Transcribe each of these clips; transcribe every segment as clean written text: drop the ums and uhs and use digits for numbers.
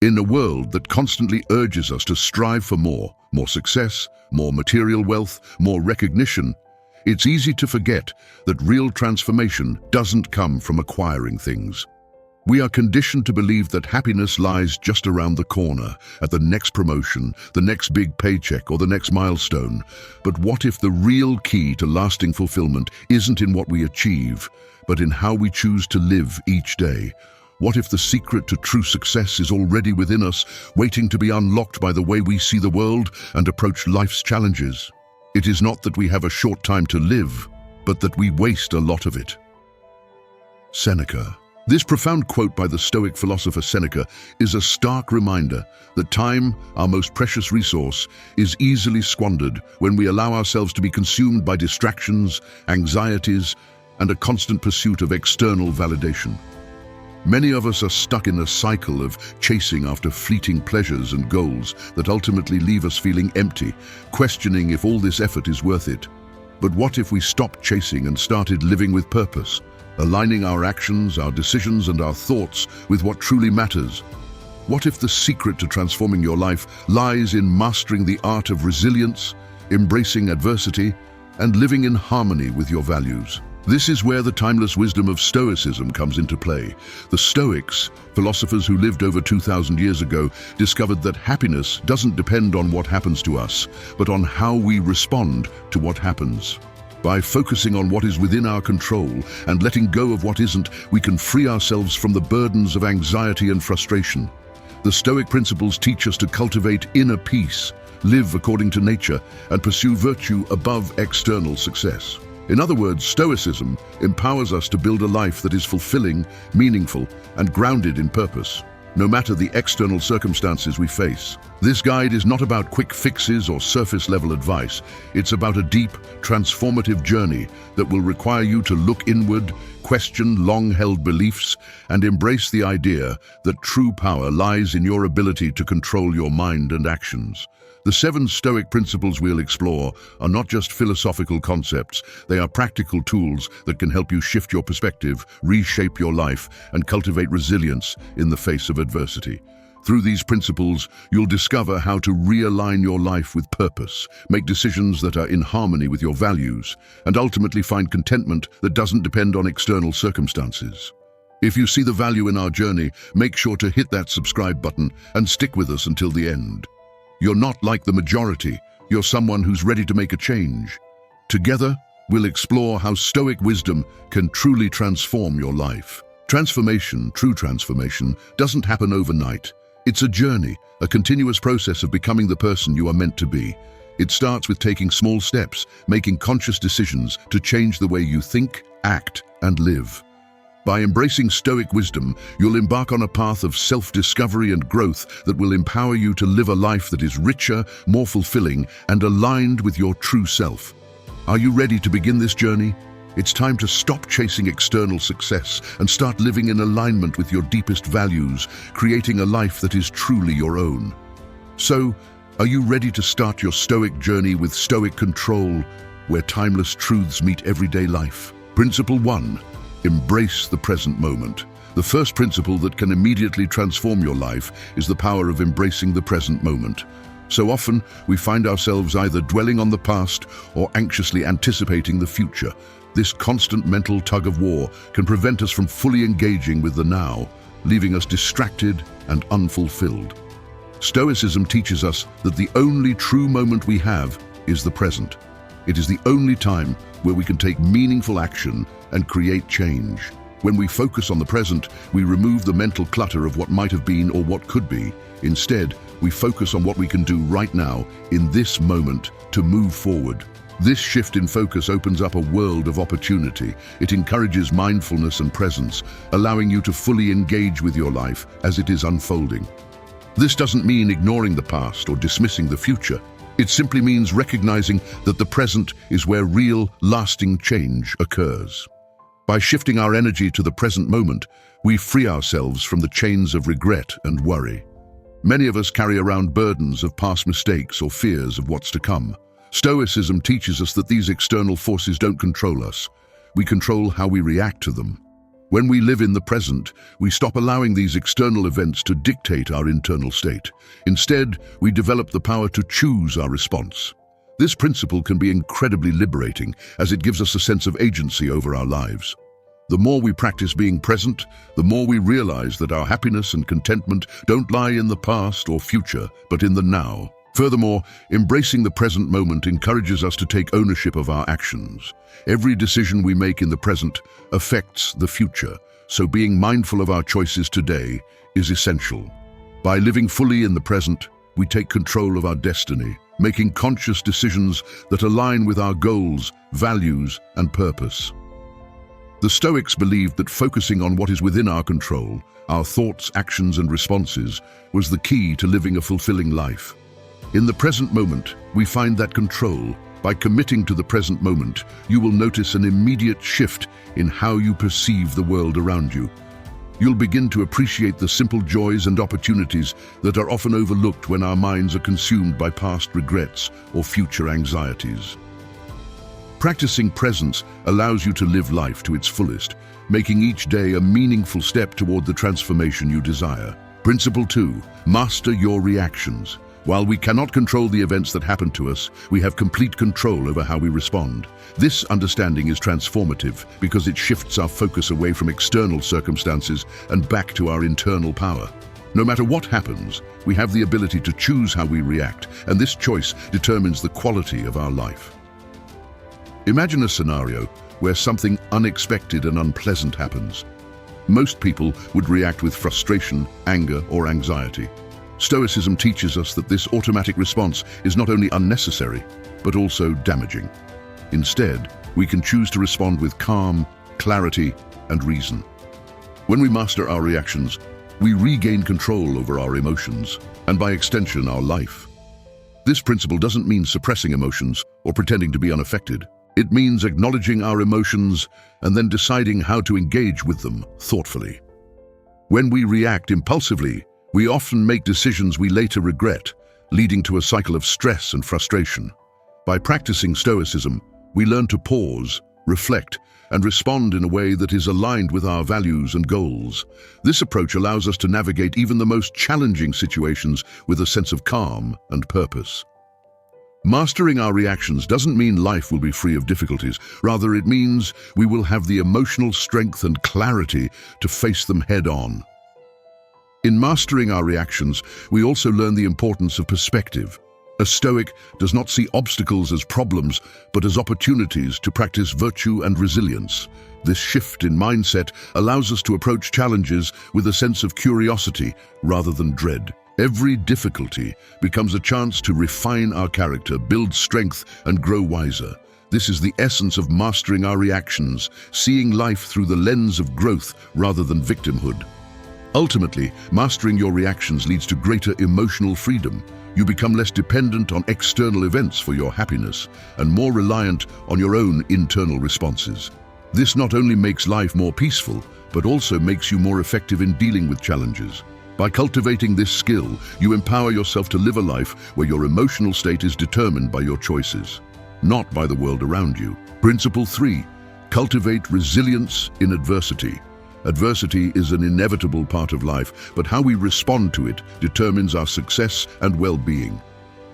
In a world that constantly urges us to strive for more success, more material wealth, more recognition, it's easy to forget that real transformation doesn't come from acquiring things. We are conditioned to believe that happiness lies just around the corner, at the next promotion, the next big paycheck, or the next milestone. But what if the real key to lasting fulfillment isn't in what we achieve, but in how we choose to live each day? What if the secret to true success is already within us, waiting to be unlocked by the way we see the world and approach life's challenges? It is not that we have a short time to live, but that we waste a lot of it. Seneca. This profound quote by the Stoic philosopher Seneca is a stark reminder that time, our most precious resource, is easily squandered when we allow ourselves to be consumed by distractions, anxieties, and a constant pursuit of external validation. Many of us are stuck in a cycle of chasing after fleeting pleasures and goals that ultimately leave us feeling empty, questioning if all this effort is worth it. But what if we stopped chasing and started living with purpose, aligning our actions, our decisions, and our thoughts with what truly matters? What if the secret to transforming your life lies in mastering the art of resilience, embracing adversity, and living in harmony with your values? This is where the timeless wisdom of Stoicism comes into play. The Stoics, philosophers who lived over 2,000 years ago, discovered that happiness doesn't depend on what happens to us, but on how we respond to what happens. By focusing on what is within our control and letting go of what isn't, we can free ourselves from the burdens of anxiety and frustration. The Stoic principles teach us to cultivate inner peace, live according to nature, and pursue virtue above external success. In other words, Stoicism empowers us to build a life that is fulfilling, meaningful, and grounded in purpose, no matter the external circumstances we face. This guide is not about quick fixes or surface-level advice. It's about a deep, transformative journey that will require you to look inward, question long-held beliefs, and embrace the idea that true power lies in your ability to control your mind and actions. The 7 Stoic principles we'll explore are not just philosophical concepts, they are practical tools that can help you shift your perspective, reshape your life, and cultivate resilience in the face of adversity. Through these principles, you'll discover how to realign your life with purpose, make decisions that are in harmony with your values, and ultimately find contentment that doesn't depend on external circumstances. If you see the value in our journey, make sure to hit that subscribe button and stick with us until the end. You're not like the majority, you're someone who's ready to make a change. Together, we'll explore how Stoic wisdom can truly transform your life. Transformation, true transformation, doesn't happen overnight. It's a journey, a continuous process of becoming the person you are meant to be. It starts with taking small steps, making conscious decisions to change the way you think, act, and live. By embracing Stoic wisdom, you'll embark on a path of self-discovery and growth that will empower you to live a life that is richer, more fulfilling, and aligned with your true self. Are you ready to begin this journey? It's time to stop chasing external success and start living in alignment with your deepest values, creating a life that is truly your own. So, are you ready to start your Stoic journey with Stoic control, where timeless truths meet everyday life? Principle 1. Embrace the present moment. The first principle that can immediately transform your life is the power of embracing the present moment. So often, we find ourselves either dwelling on the past or anxiously anticipating the future. This constant mental tug-of-war can prevent us from fully engaging with the now, leaving us distracted and unfulfilled. Stoicism teaches us that the only true moment we have is the present. It is the only time where we can take meaningful action and create change. When we focus on the present, we remove the mental clutter of what might have been or what could be. Instead, we focus on what we can do right now, in this moment, to move forward. This shift in focus opens up a world of opportunity. It encourages mindfulness and presence, allowing you to fully engage with your life as it is unfolding. This doesn't mean ignoring the past or dismissing the future. It simply means recognizing that the present is where real, lasting change occurs. By shifting our energy to the present moment, we free ourselves from the chains of regret and worry. Many of us carry around burdens of past mistakes or fears of what's to come. Stoicism teaches us that these external forces don't control us. We control how we react to them. When we live in the present, we stop allowing these external events to dictate our internal state. Instead, we develop the power to choose our response. This principle can be incredibly liberating, as it gives us a sense of agency over our lives. The more we practice being present, the more we realize that our happiness and contentment don't lie in the past or future, but in the now. Furthermore, embracing the present moment encourages us to take ownership of our actions. Every decision we make in the present affects the future, so being mindful of our choices today is essential. By living fully in the present, we take control of our destiny, making conscious decisions that align with our goals, values, and purpose. The Stoics believed that focusing on what is within our control, our thoughts, actions, and responses, was the key to living a fulfilling life. In the present moment, we find that control. By committing to the present moment, you will notice an immediate shift in how you perceive the world around you. You'll begin to appreciate the simple joys and opportunities that are often overlooked when our minds are consumed by past regrets or future anxieties. Practicing presence allows you to live life to its fullest, making each day a meaningful step toward the transformation you desire. Principle 2. Master your reactions. While we cannot control the events that happen to us, we have complete control over how we respond. This understanding is transformative because it shifts our focus away from external circumstances and back to our internal power. No matter what happens, we have the ability to choose how we react, and this choice determines the quality of our life. Imagine a scenario where something unexpected and unpleasant happens. Most people would react with frustration, anger, or anxiety. Stoicism teaches us that this automatic response is not only unnecessary, but also damaging. Instead, we can choose to respond with calm, clarity, and reason. When we master our reactions, we regain control over our emotions, and by extension, our life. This principle doesn't mean suppressing emotions or pretending to be unaffected. It means acknowledging our emotions and then deciding how to engage with them thoughtfully. When we react impulsively, we often make decisions we later regret, leading to a cycle of stress and frustration. By practicing Stoicism, we learn to pause, reflect, and respond in a way that is aligned with our values and goals. This approach allows us to navigate even the most challenging situations with a sense of calm and purpose. Mastering our reactions doesn't mean life will be free of difficulties. Rather, it means we will have the emotional strength and clarity to face them head-on. In mastering our reactions, we also learn the importance of perspective. A Stoic does not see obstacles as problems, but as opportunities to practice virtue and resilience. This shift in mindset allows us to approach challenges with a sense of curiosity rather than dread. Every difficulty becomes a chance to refine our character, build strength, and grow wiser. This is the essence of mastering our reactions, seeing life through the lens of growth rather than victimhood. Ultimately, mastering your reactions leads to greater emotional freedom. You become less dependent on external events for your happiness and more reliant on your own internal responses. This not only makes life more peaceful, but also makes you more effective in dealing with challenges. By cultivating this skill, you empower yourself to live a life where your emotional state is determined by your choices, not by the world around you. Principle 3. Cultivate resilience in adversity. Adversity is an inevitable part of life, but how we respond to it determines our success and well-being.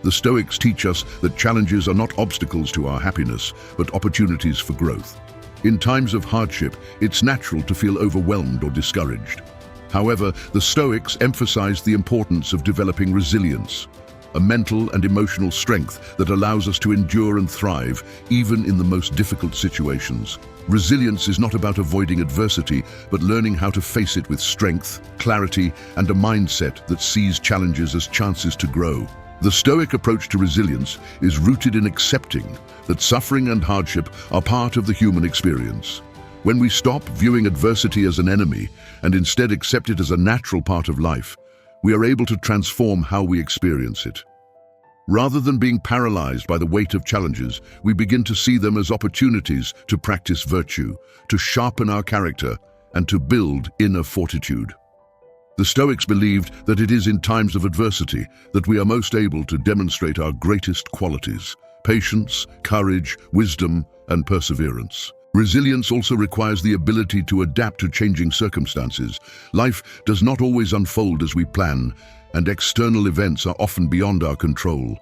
The Stoics teach us that challenges are not obstacles to our happiness, but opportunities for growth. In times of hardship, it's natural to feel overwhelmed or discouraged. However, the Stoics emphasize the importance of developing resilience, a mental and emotional strength that allows us to endure and thrive even in the most difficult situations. Resilience is not about avoiding adversity, but learning how to face it with strength, clarity, and a mindset that sees challenges as chances to grow. The Stoic approach to resilience is rooted in accepting that suffering and hardship are part of the human experience. When we stop viewing adversity as an enemy and instead accept it as a natural part of life, we are able to transform how we experience it. Rather than being paralyzed by the weight of challenges, we begin to see them as opportunities to practice virtue, to sharpen our character, and to build inner fortitude. The Stoics believed that it is in times of adversity that we are most able to demonstrate our greatest qualities: patience, courage, wisdom, and perseverance. Resilience also requires the ability to adapt to changing circumstances. Life does not always unfold as we plan, and external events are often beyond our control.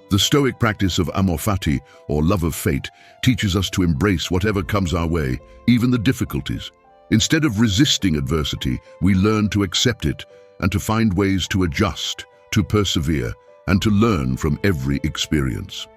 The Stoic practice of amor fati, or love of fate, teaches us to embrace whatever comes our way, even the difficulties. Instead of resisting adversity, we learn to accept it and to find ways to adjust, to persevere, and to learn from every experience.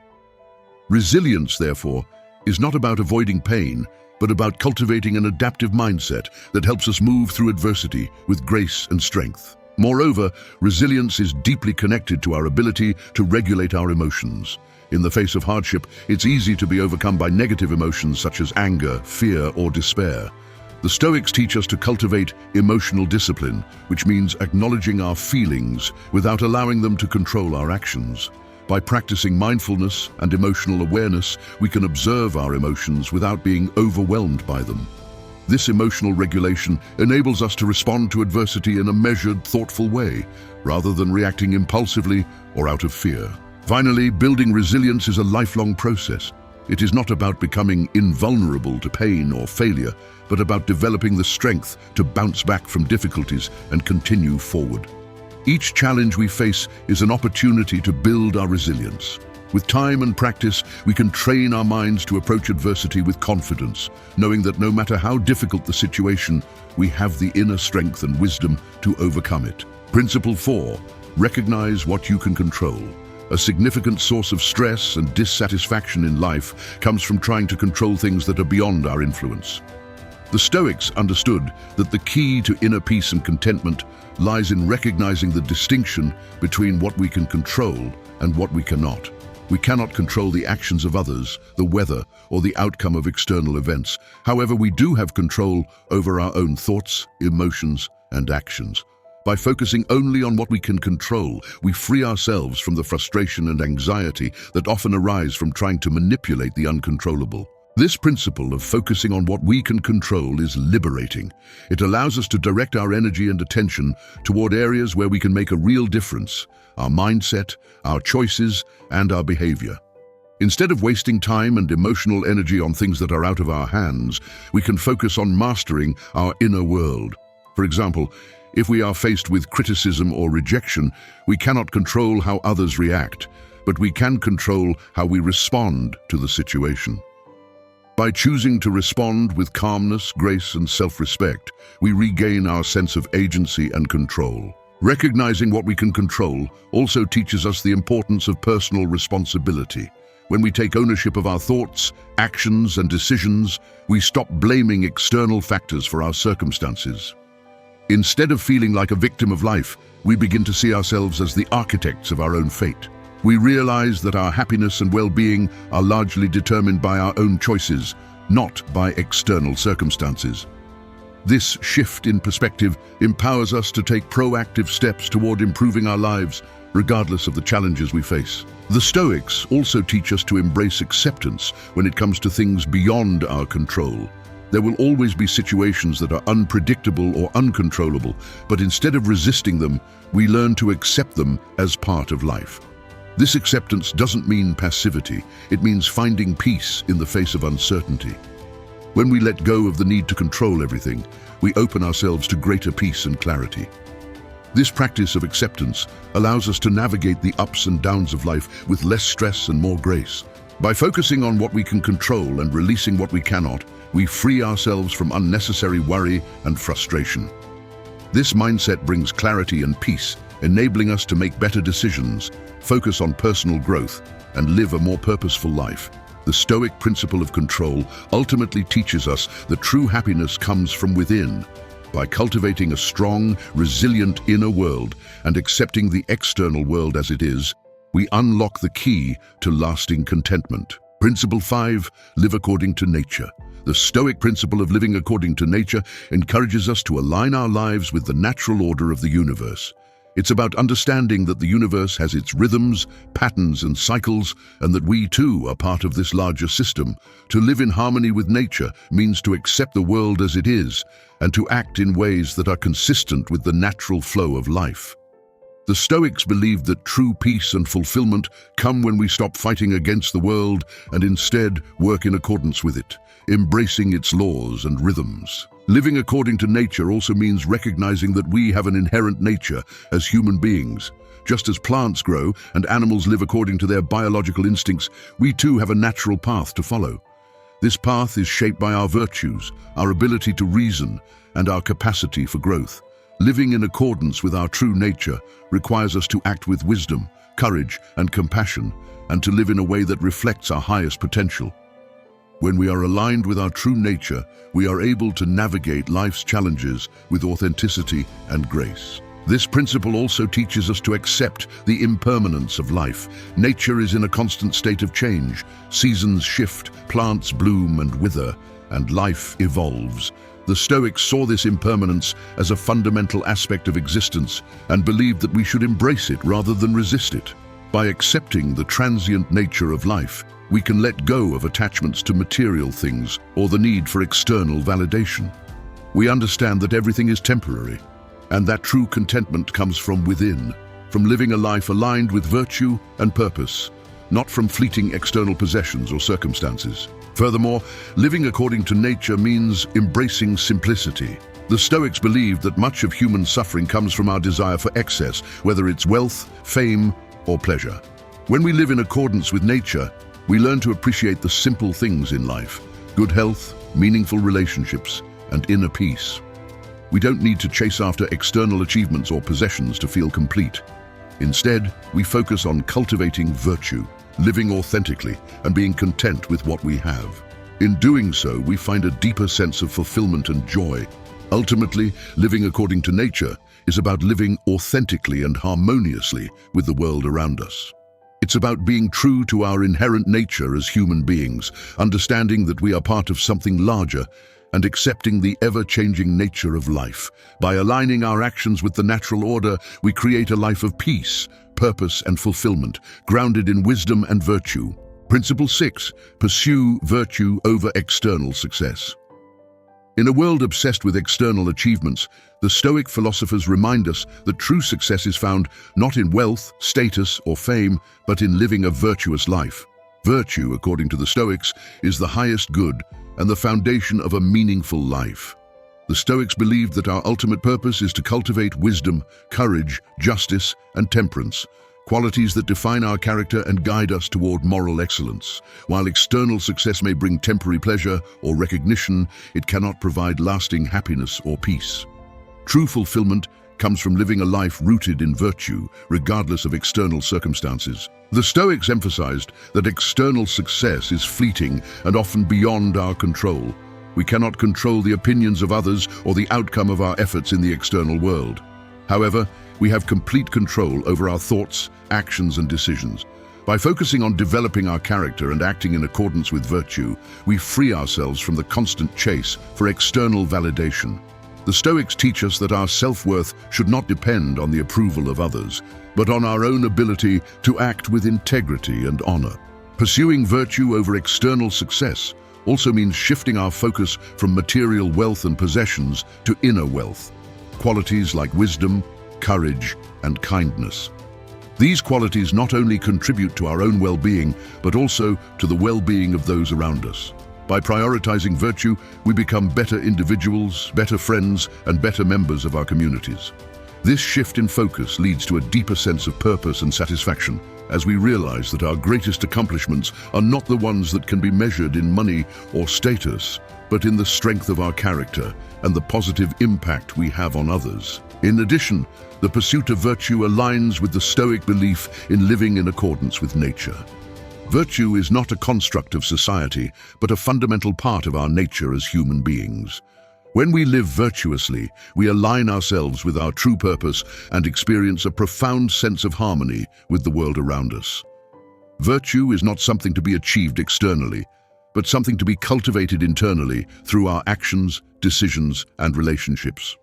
Resilience, therefore, is not about avoiding pain, but about cultivating an adaptive mindset that helps us move through adversity with grace and strength. Moreover, resilience is deeply connected to our ability to regulate our emotions. In the face of hardship, it's easy to be overcome by negative emotions such as anger, fear, or despair. The Stoics teach us to cultivate emotional discipline, which means acknowledging our feelings without allowing them to control our actions. By practicing mindfulness and emotional awareness, we can observe our emotions without being overwhelmed by them. This emotional regulation enables us to respond to adversity in a measured, thoughtful way, rather than reacting impulsively or out of fear. Finally, building resilience is a lifelong process. It is not about becoming invulnerable to pain or failure, but about developing the strength to bounce back from difficulties and continue forward. Each challenge we face is an opportunity to build our resilience. With time and practice, we can train our minds to approach adversity with confidence, knowing that no matter how difficult the situation, we have the inner strength and wisdom to overcome it. Principle 4. Recognize what you can control. A significant source of stress and dissatisfaction in life comes from trying to control things that are beyond our influence. The Stoics understood that the key to inner peace and contentment lies in recognizing the distinction between what we can control and what we cannot. We cannot control the actions of others, the weather, or the outcome of external events. However, we do have control over our own thoughts, emotions, and actions. By focusing only on what we can control, we free ourselves from the frustration and anxiety that often arise from trying to manipulate the uncontrollable. This principle of focusing on what we can control is liberating. It allows us to direct our energy and attention toward areas where we can make a real difference: our mindset, our choices, and our behavior. Instead of wasting time and emotional energy on things that are out of our hands, we can focus on mastering our inner world. For example, if we are faced with criticism or rejection, we cannot control how others react, but we can control how we respond to the situation. By choosing to respond with calmness, grace, and self-respect, we regain our sense of agency and control. Recognizing what we can control also teaches us the importance of personal responsibility. When we take ownership of our thoughts, actions, and decisions, we stop blaming external factors for our circumstances. Instead of feeling like a victim of life, we begin to see ourselves as the architects of our own fate. We realize that our happiness and well-being are largely determined by our own choices, not by external circumstances. This shift in perspective empowers us to take proactive steps toward improving our lives, regardless of the challenges we face. The Stoics also teach us to embrace acceptance when it comes to things beyond our control. There will always be situations that are unpredictable or uncontrollable, but instead of resisting them, we learn to accept them as part of life. This acceptance doesn't mean passivity, it means finding peace in the face of uncertainty. When we let go of the need to control everything, we open ourselves to greater peace and clarity. This practice of acceptance allows us to navigate the ups and downs of life with less stress and more grace. By focusing on what we can control and releasing what we cannot, we free ourselves from unnecessary worry and frustration. This mindset brings clarity and peace, enabling us to make better decisions, focus on personal growth, and live a more purposeful life. The Stoic principle of control ultimately teaches us that true happiness comes from within. By cultivating a strong, resilient inner world and accepting the external world as it is, we unlock the key to lasting contentment. Principle 5. Live according to nature. The Stoic principle of living according to nature encourages us to align our lives with the natural order of the universe. It's about understanding that the universe has its rhythms, patterns, and cycles, and that we too are part of this larger system. To live in harmony with nature means to accept the world as it is and to act in ways that are consistent with the natural flow of life. The Stoics believed that true peace and fulfillment come when we stop fighting against the world and instead work in accordance with it, embracing its laws and rhythms. Living according to nature also means recognizing that we have an inherent nature as human beings. Just as plants grow and animals live according to their biological instincts, we too have a natural path to follow. This path is shaped by our virtues, our ability to reason, and our capacity for growth. Living in accordance with our true nature requires us to act with wisdom, courage, and compassion, and to live in a way that reflects our highest potential. When we are aligned with our true nature, we are able to navigate life's challenges with authenticity and grace. This principle also teaches us to accept the impermanence of life. Nature is in a constant state of change. Seasons shift, plants bloom and wither, and life evolves. The Stoics saw this impermanence as a fundamental aspect of existence and believed that we should embrace it rather than resist it. By accepting the transient nature of life, we can let go of attachments to material things or the need for external validation. We understand that everything is temporary, and that true contentment comes from within, from living a life aligned with virtue and purpose, not from fleeting external possessions or circumstances. Furthermore, living according to nature means embracing simplicity. The Stoics believed that much of human suffering comes from our desire for excess, whether it's wealth, fame, or pleasure. When we live in accordance with nature, we learn to appreciate the simple things in life: good health, meaningful relationships, and inner peace. We don't need to chase after external achievements or possessions to feel complete. Instead, we focus on cultivating virtue, living authentically, and being content with what we have. In doing so, we find a deeper sense of fulfillment and joy. Ultimately, living according to nature is about living authentically and harmoniously with the world around us. It's about being true to our inherent nature as human beings, understanding that we are part of something larger, and accepting the ever-changing nature of life. By aligning our actions with the natural order, we create a life of peace, purpose, and fulfillment, grounded in wisdom and virtue. Principle 6. Pursue virtue over external success. In a world obsessed with external achievements, the Stoic philosophers remind us that true success is found not in wealth, status, or fame, but in living a virtuous life. Virtue, according to the Stoics, is the highest good and the foundation of a meaningful life. The Stoics believed that our ultimate purpose is to cultivate wisdom, courage, justice, and temperance, qualities that define our character and guide us toward moral excellence. While external success may bring temporary pleasure or recognition, it cannot provide lasting happiness or peace. True fulfillment comes from living a life rooted in virtue, regardless of external circumstances. The Stoics emphasized that external success is fleeting and often beyond our control. We cannot control the opinions of others or the outcome of our efforts in the external world. However, we have complete control over our thoughts, actions, and decisions. By focusing on developing our character and acting in accordance with virtue, we free ourselves from the constant chase for external validation. The Stoics teach us that our self-worth should not depend on the approval of others, but on our own ability to act with integrity and honor. Pursuing virtue over external success also means shifting our focus from material wealth and possessions to inner wealth, qualities like wisdom, courage, and kindness. These qualities not only contribute to our own well-being, but also to the well-being of those around us. By prioritizing virtue, we become better individuals, better friends, and better members of our communities. This shift in focus leads to a deeper sense of purpose and satisfaction, as we realize that our greatest accomplishments are not the ones that can be measured in money or status, but in the strength of our character and the positive impact we have on others. In addition, the pursuit of virtue aligns with the Stoic belief in living in accordance with nature. Virtue is not a construct of society, but a fundamental part of our nature as human beings. When we live virtuously, we align ourselves with our true purpose and experience a profound sense of harmony with the world around us. Virtue is not something to be achieved externally, but something to be cultivated internally through our actions, decisions, and relationships.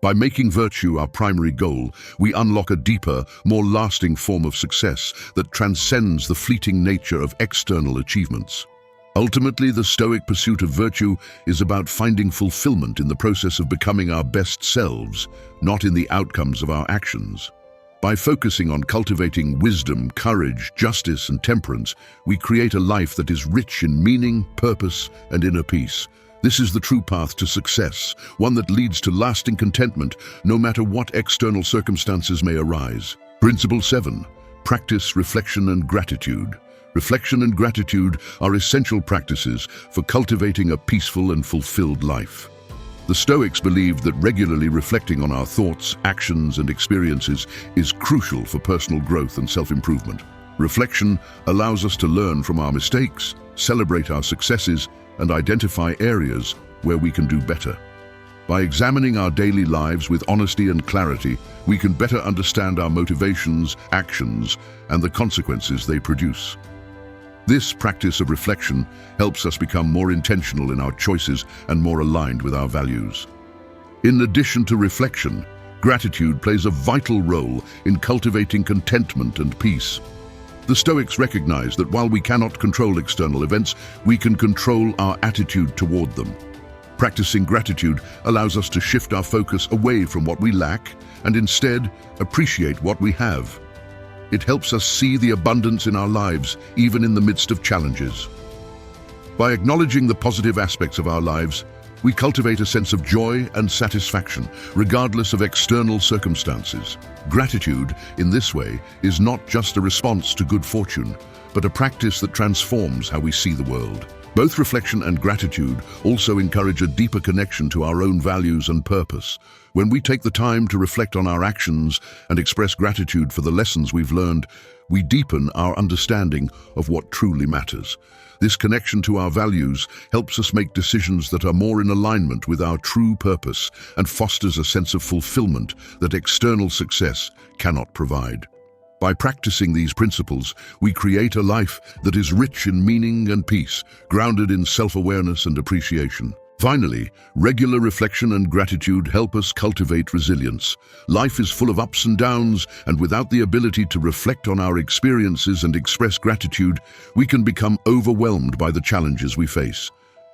By making virtue our primary goal, we unlock a deeper, more lasting form of success that transcends the fleeting nature of external achievements. Ultimately, the Stoic pursuit of virtue is about finding fulfillment in the process of becoming our best selves, not in the outcomes of our actions. By focusing on cultivating wisdom, courage, justice, and temperance, we create a life that is rich in meaning, purpose, and inner peace. This is the true path to success, one that leads to lasting contentment, no matter what external circumstances may arise. Principle 7. Practice reflection and gratitude. Reflection and gratitude are essential practices for cultivating a peaceful and fulfilled life. The Stoics believed that regularly reflecting on our thoughts, actions, and experiences is crucial for personal growth and self-improvement. Reflection allows us to learn from our mistakes, celebrate our successes, and identify areas where we can do better. By examining our daily lives with honesty and clarity, we can better understand our motivations, actions, and the consequences they produce. This practice of reflection helps us become more intentional in our choices and more aligned with our values. In addition to reflection, gratitude plays a vital role in cultivating contentment and peace. The Stoics recognize that while we cannot control external events, we can control our attitude toward them. Practicing gratitude allows us to shift our focus away from what we lack and instead appreciate what we have. It helps us see the abundance in our lives, even in the midst of challenges. By acknowledging the positive aspects of our lives, we cultivate a sense of joy and satisfaction, regardless of external circumstances. Gratitude, in this way, is not just a response to good fortune, but a practice that transforms how we see the world. Both reflection and gratitude also encourage a deeper connection to our own values and purpose. When we take the time to reflect on our actions and express gratitude for the lessons we've learned, we deepen our understanding of what truly matters. This connection to our values helps us make decisions that are more in alignment with our true purpose and fosters a sense of fulfillment that external success cannot provide. By practicing these principles, we create a life that is rich in meaning and peace, grounded in self-awareness and appreciation. Finally, regular reflection and gratitude help us cultivate resilience. Life is full of ups and downs, and without the ability to reflect on our experiences and express gratitude, we can become overwhelmed by the challenges we face.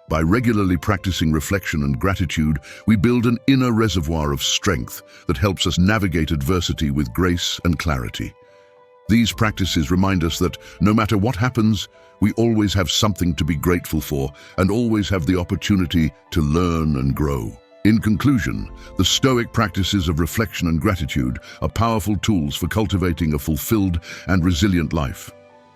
By regularly practicing reflection and gratitude, we build an inner reservoir of strength that helps us navigate adversity with grace and clarity. These practices remind us that no matter what happens, we always have something to be grateful for and always have the opportunity to learn and grow. In conclusion, the Stoic practices of reflection and gratitude are powerful tools for cultivating a fulfilled and resilient life.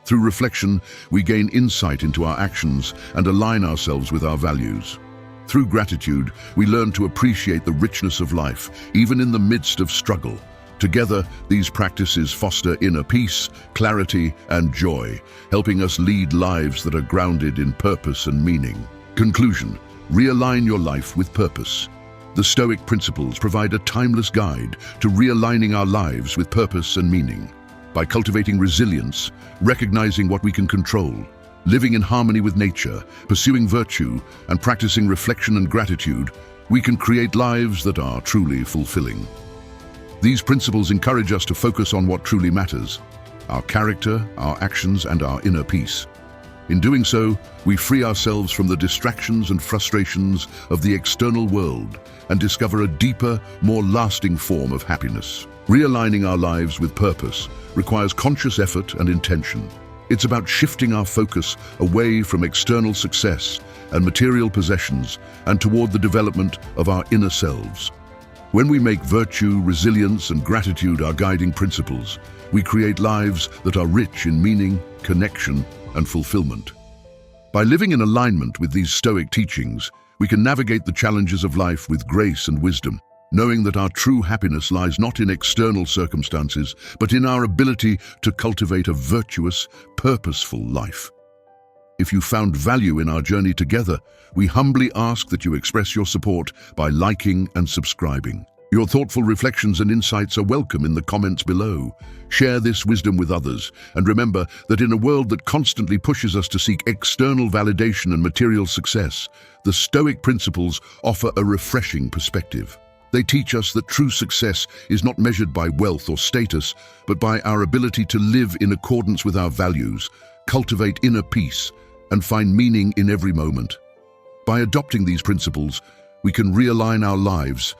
Through reflection, we gain insight into our actions and align ourselves with our values. Through gratitude, we learn to appreciate the richness of life, even in the midst of struggle. Together, these practices foster inner peace, clarity, and joy, helping us lead lives that are grounded in purpose and meaning. Conclusion: realign your life with purpose. The Stoic principles provide a timeless guide to realigning our lives with purpose and meaning. By cultivating resilience, recognizing what we can control, living in harmony with nature, pursuing virtue, and practicing reflection and gratitude, we can create lives that are truly fulfilling. These principles encourage us to focus on what truly matters: our character, our actions, and our inner peace. In doing so, we free ourselves from the distractions and frustrations of the external world and discover a deeper, more lasting form of happiness. Realigning our lives with purpose requires conscious effort and intention. It's about shifting our focus away from external success and material possessions and toward the development of our inner selves. When we make virtue, resilience, and gratitude our guiding principles, we create lives that are rich in meaning, connection, and fulfillment. By living in alignment with these Stoic teachings, we can navigate the challenges of life with grace and wisdom, knowing that our true happiness lies not in external circumstances, but in our ability to cultivate a virtuous, purposeful life. If you found value in our journey together, we humbly ask that you express your support by liking and subscribing. Your thoughtful reflections and insights are welcome in the comments below. Share this wisdom with others, and remember that in a world that constantly pushes us to seek external validation and material success, the Stoic principles offer a refreshing perspective. They teach us that true success is not measured by wealth or status, but by our ability to live in accordance with our values, cultivate inner peace, and find meaning in every moment. By adopting these principles, we can realign our lives